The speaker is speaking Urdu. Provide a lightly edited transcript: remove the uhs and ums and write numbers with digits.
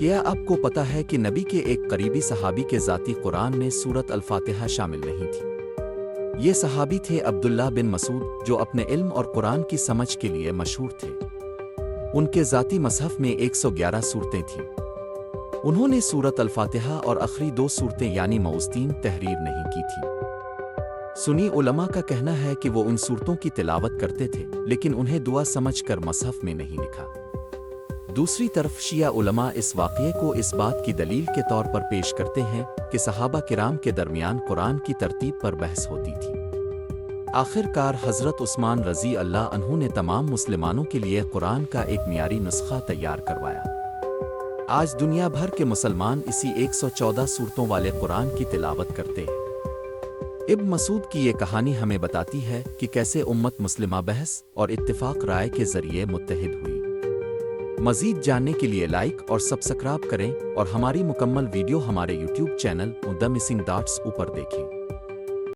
کیا آپ کو پتا ہے کہ نبی کے ایک قریبی صحابی کے ذاتی قرآن میں سورت الفاتحہ شامل نہیں تھی؟ یہ صحابی تھے عبداللہ بن مسعود، جو اپنے علم اور قرآن کی سمجھ کے لیے مشہور تھے۔ ان کے ذاتی مصحف میں 111 سورتیں تھیں۔ انہوں نے سورت الفاتحہ اور آخری 2 سورتیں یعنی موعظتین تحریر نہیں کی تھیں۔ سنی علماء کا کہنا ہے کہ وہ ان سورتوں کی تلاوت کرتے تھے، لیکن انہیں دعا سمجھ کر مصحف میں نہیں لکھا۔ دوسری طرف شیعہ علماء اس واقعے کو اس بات کی دلیل کے طور پر پیش کرتے ہیں کہ صحابہ کرام کے درمیان قرآن کی ترتیب پر بحث ہوتی تھی۔ آخر کار حضرت عثمان رضی اللہ عنہ نے تمام مسلمانوں کے لیے قرآن کا ایک معیاری نسخہ تیار کروایا۔ آج دنیا بھر کے مسلمان اسی 114 سورتوں والے قرآن کی تلاوت کرتے ہیں۔ ابن مسعود کی یہ کہانی ہمیں بتاتی ہے کہ کیسے امت مسلمہ بحث اور اتفاق رائے کے ذریعے متحد ہوئی۔ مزید جاننے کے لیے لائک اور سبسکرائب کریں اور ہماری مکمل ویڈیو ہمارے یوٹیوب چینل دی مسنگ ڈاٹس اوپر دیکھیں۔